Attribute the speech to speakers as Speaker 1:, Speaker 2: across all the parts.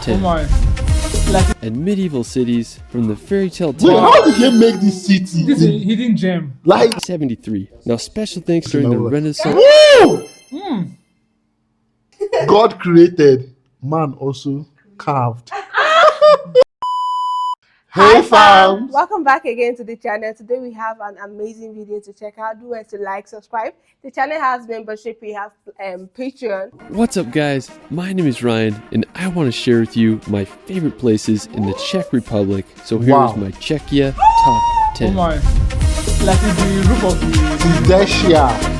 Speaker 1: 10. And medieval cities from the fairy tale
Speaker 2: Wait, how did they make this city?
Speaker 3: This is a hidden gem.
Speaker 2: Like
Speaker 1: 73. Now special thanks during the Renaissance.
Speaker 2: Woo! God created, man also carved. Hey fam!
Speaker 4: Welcome back again to the channel. Today we have an amazing video to check out. Do well to like, subscribe. The channel has membership. We have Patreon.
Speaker 1: What's up guys? My name is Ryan and I want to share with you my favorite places in the Czech Republic. So here's my Czechia top 10.
Speaker 3: Oh my. Like in the roof of the...
Speaker 2: Czechia.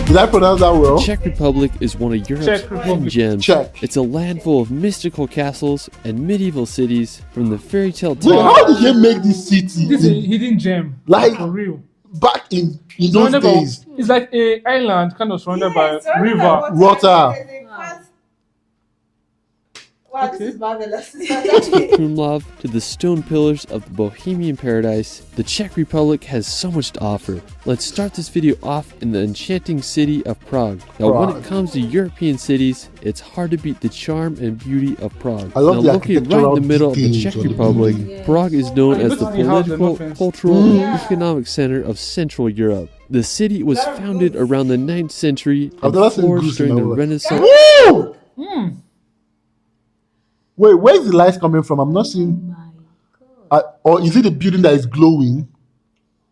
Speaker 2: Did I pronounce that well?
Speaker 1: The Czech Republic is one of Europe's hidden gems.
Speaker 2: Czech.
Speaker 1: It's a land full of mystical castles and medieval cities from the fairy tale
Speaker 2: Wait, how did they make this city?
Speaker 3: This is a hidden gem.
Speaker 2: Like
Speaker 3: for real.
Speaker 2: Back in those days.
Speaker 3: It's like a island kind of surrounded by river.
Speaker 2: Water.
Speaker 4: Wow, this is marvelous.
Speaker 1: Krumlov to the stone pillars of the Bohemian paradise, the Czech Republic has so much to offer. Let's start this video off in the enchanting city of Prague. Now when it comes to European cities, it's hard to beat the charm and beauty of Prague.
Speaker 2: I love
Speaker 1: now located right in the middle of the Czech Republic, Prague is known as the political, cultural, and economic center of Central Europe. The city was founded around the 9th century and flourished during the Renaissance.
Speaker 2: Woo! Wait, where's the light coming from? I'm not seeing. Or is it the building that is glowing?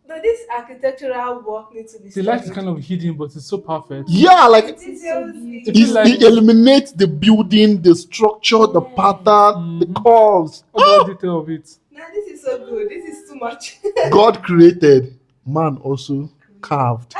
Speaker 4: No, this architectural work needs to be.
Speaker 3: The light is kind of hidden, but it's so perfect.
Speaker 2: Yeah, like
Speaker 3: it
Speaker 2: it eliminates the building, the structure, the pattern, the curves.
Speaker 3: All the detail of it.
Speaker 4: Nah, this is so good. This is too much.
Speaker 2: God created, man also carved.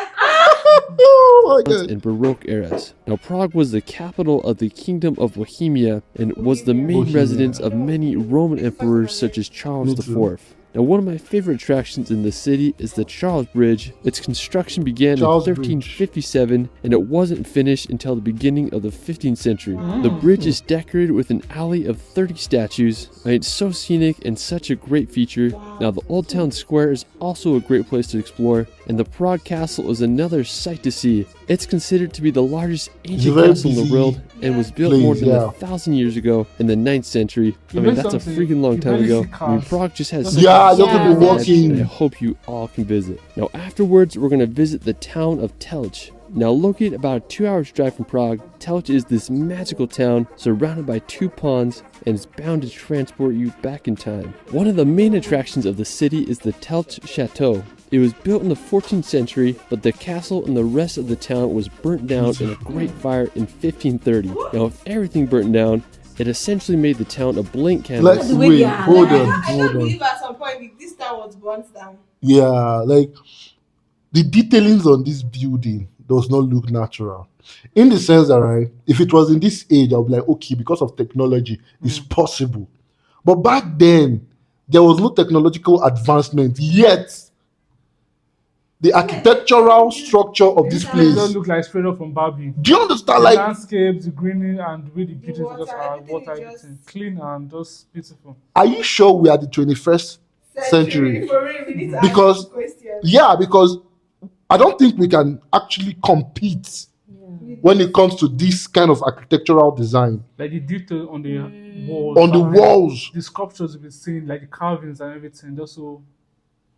Speaker 2: Oh my God.
Speaker 1: And Baroque eras. Now Prague was the capital of the Kingdom of Bohemia and was the main residence of many Roman emperors such as Charles IV. Now one of my favorite attractions in the city is the Charles Bridge. Its construction began in 1357 and it wasn't finished until the beginning of the 15th century. The bridge is decorated with an alley of 30 statues. It's so scenic and such a great feature. Now the Old Town Square is also a great place to explore, and the Prague Castle is another sight to see. It's considered to be the largest ancient castle in the world and was built more than 1,000 years ago in the 9th century. I mean, that's a freaking long time ago. I mean, Prague just has
Speaker 2: just to be walking.
Speaker 1: And I hope you all can visit. Now afterwards, we're going to visit the town of Telch. Now located about a 2-hour drive from Prague, Telch is this magical town surrounded by 2 ponds and is bound to transport you back in time. One of the main attractions of the city is the Telch Chateau. It was built in the 14th century, but the castle and the rest of the town was burnt down in a great fire in 1530. Now with everything burnt down, it essentially made the town a blank canvas.
Speaker 2: Let's wait, hold on.
Speaker 4: I can't believe at some point this town was burnt down.
Speaker 2: Yeah, like the detailings on this building does not look natural. In the sense that, right, if it was in this age, I'll be like, okay, because of technology, it's possible. But back then, there was no technological advancement yet. The architectural structure of this place
Speaker 3: doesn't look like straight up from Barbie.
Speaker 2: Do you understand?
Speaker 3: The
Speaker 2: like
Speaker 3: landscapes, the greenery, and the way the beauty
Speaker 4: water,
Speaker 3: just are water,
Speaker 4: everything
Speaker 3: everything clean and just beautiful.
Speaker 2: Are you sure we are the 21st century?
Speaker 4: For real, we need to
Speaker 2: Because
Speaker 4: ask this question.
Speaker 2: yeah, because I don't think we can actually compete when it comes to this kind of architectural design.
Speaker 3: Like the detail on the walls.
Speaker 2: On the walls.
Speaker 3: The sculptures you've been seeing, like the carvings and everything, they're so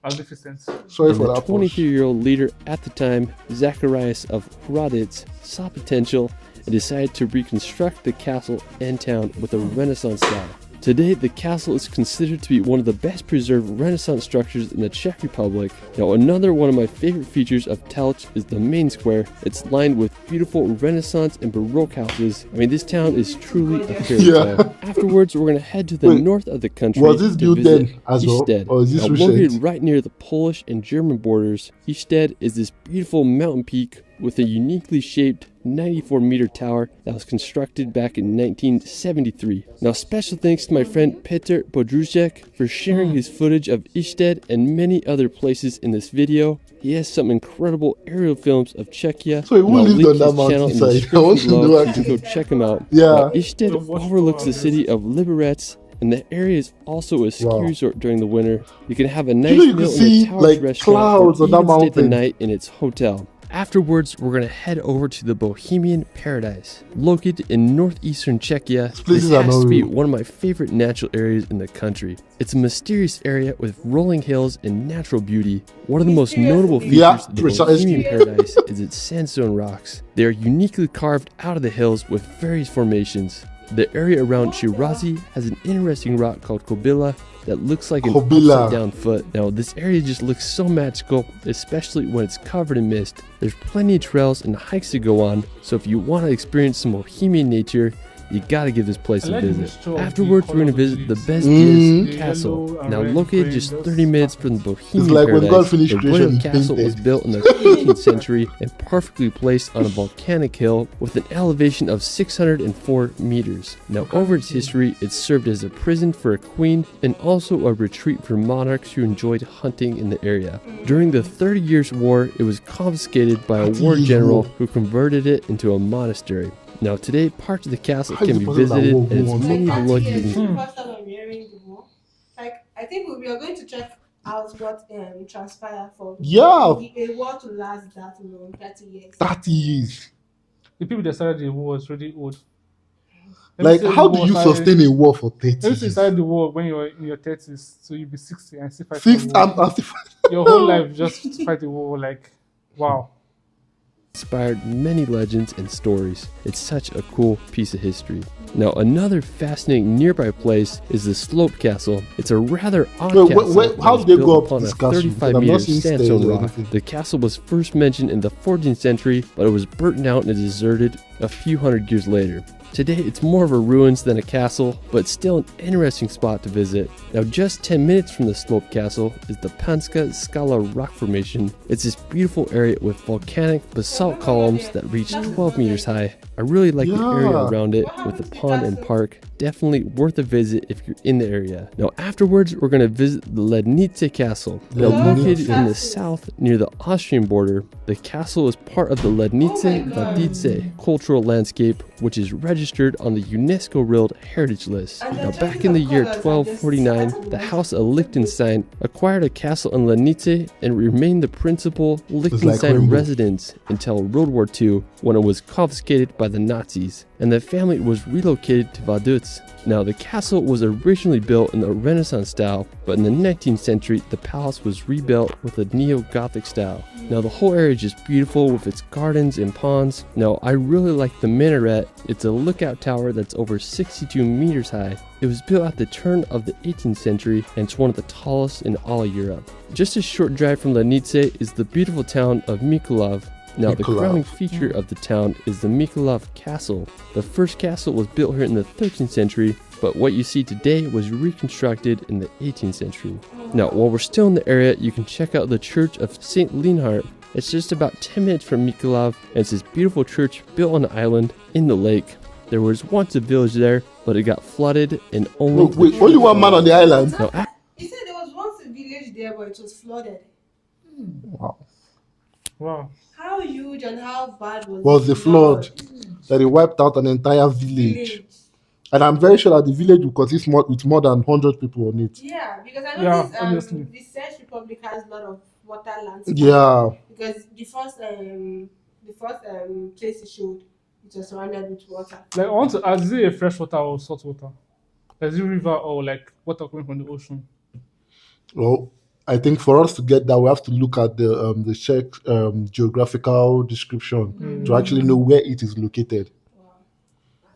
Speaker 3: magnificent.
Speaker 2: Sorry
Speaker 1: and
Speaker 2: for
Speaker 1: the
Speaker 2: that.
Speaker 1: 23-year-old leader at the time, Zacharias of Hradec, saw potential and decided to reconstruct the castle and town with a Renaissance style. Today, the castle is considered to be one of the best preserved Renaissance structures in the Czech Republic. Now, another one of my favorite features of Telch is the main square. It's lined with beautiful Renaissance and Baroque houses. I mean, this town is truly a fairy tale. Afterwards, we're going to head to the north of the country to visit Isted.
Speaker 2: Or is this
Speaker 1: located right near the Polish and German borders, Isted is this beautiful mountain peak with a uniquely shaped 94-meter tower that was constructed back in 1973. Now special thanks to my friend Petr Podružek for sharing his footage of Isted and many other places in this video. He has some incredible aerial films of Czechia.
Speaker 2: So he will live on that mountainside. I want to know
Speaker 1: you can go check him out.
Speaker 2: Yeah.
Speaker 1: Isted overlooks the city of Liberec, and the area is also a ski resort during the winter. You can have a nice meal in the tower's restaurant or even stay the night in its hotel. afterwards, we're going to head over to the Bohemian Paradise. Located in northeastern Czechia, this
Speaker 2: places are
Speaker 1: has
Speaker 2: not
Speaker 1: to be
Speaker 2: real.
Speaker 1: one of my favorite natural areas in the country. It's a mysterious area with rolling hills and natural beauty. One of the most notable features
Speaker 2: Yeah,
Speaker 1: of the
Speaker 2: precisely.
Speaker 1: Bohemian Paradise is its sandstone rocks. They are uniquely carved out of the hills with various formations. The area around Shirazi has an interesting rock called Kobila that looks like an
Speaker 2: Kobila.
Speaker 1: upside down foot. Now this area just looks so magical, especially when it's covered in mist. There's plenty of trails and hikes to go on, so if you want to experience some Bohemian nature, you gotta give this place a
Speaker 3: I like the
Speaker 1: visit.
Speaker 3: mixture of the
Speaker 1: Afterwards, we're gonna
Speaker 3: colours of
Speaker 1: visit the
Speaker 3: leaves.
Speaker 1: Bezdiez
Speaker 3: The
Speaker 1: Castle.
Speaker 3: yellow and
Speaker 1: Now
Speaker 3: red,
Speaker 1: located
Speaker 3: green,
Speaker 1: just
Speaker 3: those
Speaker 1: 30 minutes from the Bohemian
Speaker 2: It's like when God
Speaker 1: Paradise,
Speaker 2: finished
Speaker 1: the
Speaker 2: creation,
Speaker 1: royal
Speaker 2: he
Speaker 1: castle was
Speaker 2: painted.
Speaker 1: built in the 18th century and perfectly placed on a volcanic hill with an elevation of 604 meters. Now over its history, it served as a prison for a queen and also a retreat for monarchs who enjoyed hunting in the area. During the 30 Years' War, it was confiscated by a
Speaker 2: 30
Speaker 1: war
Speaker 2: Years'
Speaker 1: general
Speaker 2: War.
Speaker 1: who converted it into a monastery. Now today, parts of the castle
Speaker 2: How is
Speaker 1: can
Speaker 2: it
Speaker 1: be
Speaker 2: possible that
Speaker 1: visited
Speaker 2: war
Speaker 1: and it's
Speaker 2: wants
Speaker 1: many
Speaker 2: to
Speaker 1: of the
Speaker 2: attack
Speaker 1: lucky
Speaker 2: you?
Speaker 1: can
Speaker 4: First time I'm hearing the war. Like, I think we are going to check out what transpired for
Speaker 2: Yeah.
Speaker 4: a war to last that long, 30 years.
Speaker 2: 30 years.
Speaker 3: The people that started the war was really old.
Speaker 2: Like, how do you sustain a war for 30
Speaker 3: Let me say you
Speaker 2: years?
Speaker 3: started the war when you're in your 30s, so you'll be 60 and still fight the
Speaker 2: Six
Speaker 3: war.
Speaker 2: and
Speaker 3: Your whole life just to fight the war, like, wow.
Speaker 1: inspired many legends and stories. It's such a cool piece of history. Now another fascinating nearby place is the Slope Castle. It's a rather odd
Speaker 2: Wait,
Speaker 1: castle.
Speaker 2: how
Speaker 1: that
Speaker 2: did they
Speaker 1: was
Speaker 2: go
Speaker 1: built
Speaker 2: up
Speaker 1: upon
Speaker 2: this
Speaker 1: a
Speaker 2: castle?
Speaker 1: 35
Speaker 2: Because I'm
Speaker 1: meter
Speaker 2: not seeing stairs
Speaker 1: sandstone
Speaker 2: or
Speaker 1: rock.
Speaker 2: anything.
Speaker 1: The castle was first mentioned in the 14th century, but it was burnt down and deserted a few hundred years later. Today, it's more of a ruins than a castle, but it's still an interesting spot to visit. Now, just 10 minutes from the Slope Castle is the Panska Skala rock formation. It's this beautiful area with volcanic basalt columns that reach 12 meters high. I really like the area
Speaker 2: Yeah.
Speaker 1: around it with the pond and park. Definitely worth a visit if you're in the area. Now, afterwards, we're going to visit the Lednice Castle. Now, located in the south near the Austrian border, the castle is part of the Lednice Vladice cultural landscape, which is registered on the UNESCO World Heritage List. Now, back in the year 1249, the House of Liechtenstein acquired a castle in Lednice and remained the principal Liechtenstein
Speaker 2: rainbow.
Speaker 1: residence until World War II, when it was confiscated by the Nazis, and the family was relocated to Vaduz. Now, the castle was originally built in the Renaissance style, but in the 19th century, the palace was rebuilt with a neo-Gothic style. Now, the whole area is just beautiful with its gardens and ponds. Now, I really like the minaret. It's a lookout tower that's over 62 meters high. It was built at the turn of the 18th century, and it's one of the tallest in all of Europe. Just a short drive from Lednice is the beautiful town of Mykolaiv. Now, the
Speaker 2: Mykolaiv.
Speaker 1: crowning feature of the town is the Mykolaiv Castle. The first castle was built here in the 13th century, but what you see today was reconstructed in the 18th century. Now, while we're still in the area, you can check out the Church of St. Leonhard. It's just about 10 minutes from Mykolaiv, and it's this beautiful church built on an island in the lake. There was once a village there, but it got flooded and only...
Speaker 2: No, wait, only one man on the island.
Speaker 1: Now,
Speaker 4: He said there was once a village there, but it was flooded.
Speaker 2: Wow.
Speaker 3: Wow.
Speaker 4: How huge and how bad
Speaker 2: Was the flood that it wiped out an entire village.
Speaker 4: Village.
Speaker 2: And I'm very sure that the village will consist with more than 100 people on it.
Speaker 4: Yeah, because I
Speaker 3: Yeah,
Speaker 4: noticed
Speaker 3: obviously.
Speaker 4: the Czech Republic has a lot of water lands.
Speaker 2: Yeah.
Speaker 4: Because the first place it showed, it was surrounded with water.
Speaker 3: Like, I want to ask, is it a fresh water or salt water? Is it river or like water coming from the ocean?
Speaker 2: Well, I think for us to get that, we have to look at the Czech geographical description to actually know where it is located.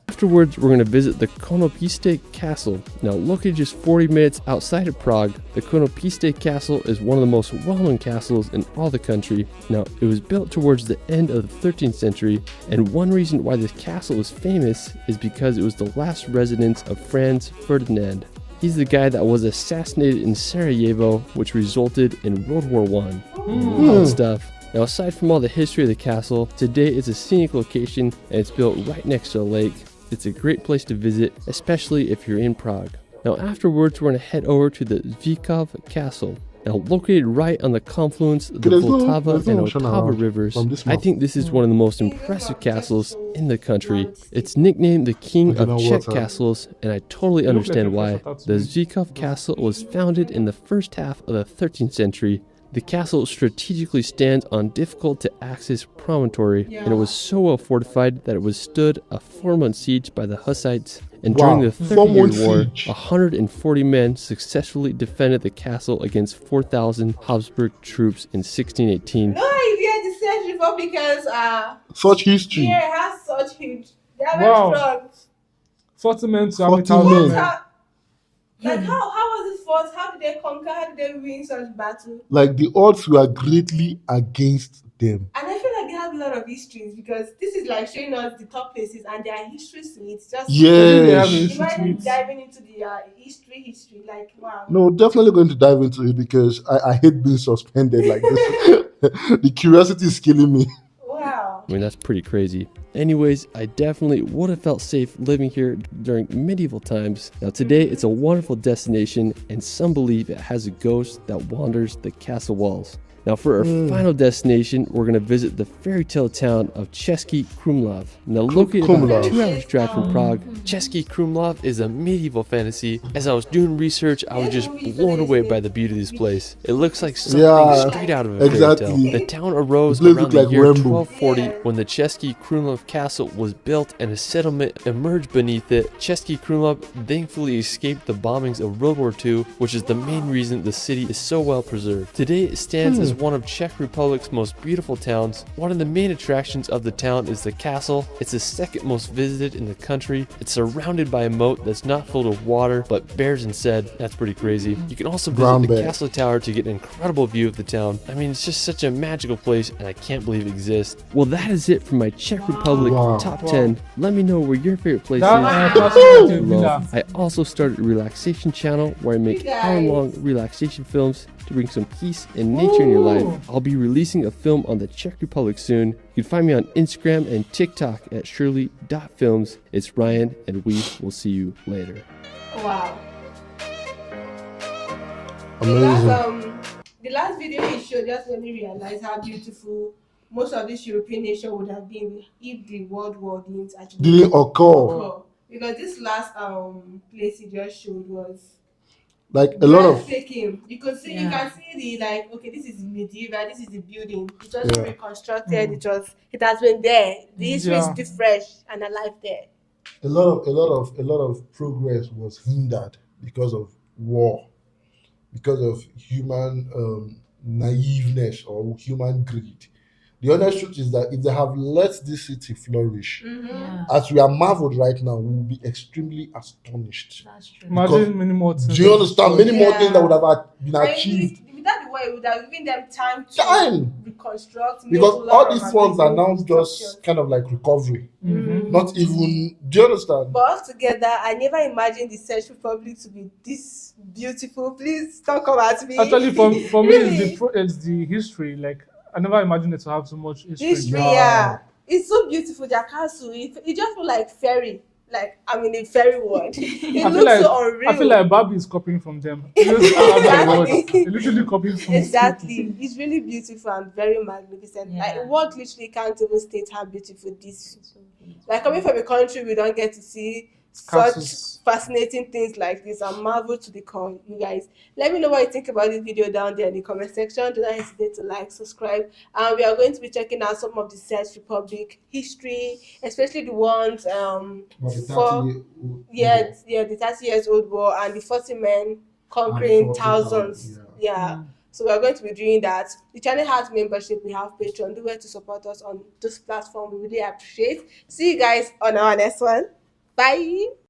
Speaker 1: afterwards, we're going to visit the Konopiste Castle. Now, located just 40 minutes outside of Prague, the Konopiste Castle is one of the most well-known castles in all the country. Now, it was built towards the end of the 13th century, and one reason why this castle is famous is because it was the last residence of Franz Ferdinand. He's the guy that was assassinated in Sarajevo, which resulted in World War I. Wild stuff. Now, aside from all the history of the castle, today it's a scenic location and it's built right next to a lake. It's a great place to visit, especially if you're in Prague. Now, afterwards, we're going to head over to the Zvikov Castle. Now, located right on the confluence of the Vltava and Otava rivers, I think this is one of the most impressive castles in the country. It's nicknamed the King of Czech Castles, and I totally understand why. The Zvikov Castle was founded in the first half of the 13th century. The castle strategically stands on difficult to access promontory, and it was so well fortified that it withstood a 4-month siege by the Hussites. And during the 30-Year War,
Speaker 2: siege.
Speaker 1: 140 men successfully defended the castle against 4,000 Habsburg troops in 1618.
Speaker 4: No, if you had the Czech Republicans,
Speaker 2: Such history.
Speaker 4: yeah, it has such huge. They are
Speaker 3: Wow.
Speaker 4: very strong.
Speaker 3: 40 men to how many
Speaker 2: 40
Speaker 3: thousand
Speaker 2: men.
Speaker 3: men?
Speaker 4: Like how was it fought? How did they conquer? How did they win such battle?
Speaker 2: Like the odds were greatly against them.
Speaker 4: And I feel like they have a lot of histories because this is like showing us the top places and their histories to it. Just
Speaker 3: They have a
Speaker 2: Yes.
Speaker 3: history to
Speaker 4: imagine
Speaker 3: it.
Speaker 4: diving into the history. Like wow.
Speaker 2: No, definitely going to dive into it because I hate being suspended like this. The curiosity is killing me.
Speaker 4: Wow.
Speaker 1: I mean, that's pretty crazy. Anyways, I definitely would have felt safe living here during medieval times. Now today, it's a wonderful destination, and some believe it has a ghost that wanders the castle walls. Now for our final destination, we're going to visit the fairy tale town of Český Krumlov. Now located about
Speaker 2: Krumlov.
Speaker 1: 2 hours drive from Prague, Český Krumlov is a medieval fantasy. As I was doing research, I was just blown away by the beauty of this place. It looks like something
Speaker 2: Yeah,
Speaker 1: straight out of a fairy
Speaker 2: exactly.
Speaker 1: tale. The town arose
Speaker 2: The place
Speaker 1: around
Speaker 2: looked
Speaker 1: the
Speaker 2: like
Speaker 1: year
Speaker 2: Rambo.
Speaker 1: 1240 when the Český Krumlov castle was built and a settlement emerged beneath it. Český Krumlov thankfully escaped the bombings of World War II, which is the main reason the city is so well preserved. Today it stands as one of Czech Republic's most beautiful towns. One of the main attractions of the town is the castle. It's the second most visited in the country. It's surrounded by a moat that's not filled with water, but bears instead. That's pretty crazy. You can also visit
Speaker 2: Brown
Speaker 1: the
Speaker 2: bear.
Speaker 1: castle tower to get an incredible view of the town. I mean, it's just such a magical place, and I can't believe it exists. Well, that is it for my Czech Republic
Speaker 2: Wow.
Speaker 1: top 10. Let me know where your favorite place
Speaker 3: That
Speaker 1: is.
Speaker 3: fascinating
Speaker 1: Below.
Speaker 3: villa.
Speaker 1: I also started a relaxation channel where I make hour-long relaxation films to bring some peace and nature in your life. I'll be releasing a film on the Czech Republic soon. You can find me on Instagram and TikTok at shirley.films. It's Ryan, and we will see you later.
Speaker 4: Wow.
Speaker 2: Amazing.
Speaker 4: The last video he showed just made me realize how beautiful most of this European nation would have been if the World War didn't actually
Speaker 2: Didn't occur.
Speaker 4: occur. Because this last place he just showed was
Speaker 2: Like a lot of
Speaker 4: breathtaking. You can see the like, okay, this is medieval, this is the building. It was
Speaker 2: Yeah.
Speaker 4: reconstructed, it has been there. The history is
Speaker 3: Yeah.
Speaker 4: still fresh and alive there.
Speaker 2: a lot of progress was hindered because of war, because of human naiveness or human greed. The honest truth is that if they have let this city flourish, as we are marveled right now, we will be extremely astonished.
Speaker 5: That's true.
Speaker 3: Imagine many more things.
Speaker 2: Do you understand? Many more
Speaker 4: Yeah.
Speaker 2: things that would have been
Speaker 4: And
Speaker 2: achieved.
Speaker 4: without the war, it would have given them time to
Speaker 2: Time!
Speaker 4: reconstruct. make
Speaker 2: Because
Speaker 4: a lot
Speaker 2: all
Speaker 4: of
Speaker 2: these ones are now
Speaker 4: amazing
Speaker 2: just
Speaker 4: constructions.
Speaker 2: kind of like recovery.
Speaker 3: Mhm.
Speaker 2: Not even. Do you understand?
Speaker 4: But altogether, I never imagined the Czech Republic to be this beautiful. Please don't come at me.
Speaker 3: Actually, for me,
Speaker 4: Really?
Speaker 3: it's the history. Like, I never imagined it to have so much history.
Speaker 4: History, yeah. It's so beautiful. Their castle, it just looks like fairy. Like I'm in a fairy world. It
Speaker 3: I
Speaker 4: looks
Speaker 3: feel like
Speaker 4: so unreal.
Speaker 3: I feel like Barbie is copying from them. It literally copying from
Speaker 4: Exactly. It's really beautiful and very magnificent.
Speaker 5: Yeah.
Speaker 4: Like what literally can't even state how beautiful this.
Speaker 5: So beautiful.
Speaker 4: Like coming from a country we don't get to see
Speaker 3: Castles.
Speaker 4: such fascinating things like this. I'm marveled to the core, you guys. Let me know what you think about this video down there in the comment section. Do not hesitate to like, subscribe, and we are going to be checking out some of the Czech Republic history, especially the ones for the 30 years old war and the 40 men conquering
Speaker 2: 40,000,
Speaker 4: thousands. Yeah. So we are going to be doing that. The channel has membership. We have Patreon. Do well to support us on this platform. We really appreciate. See you guys on our next one. Bye.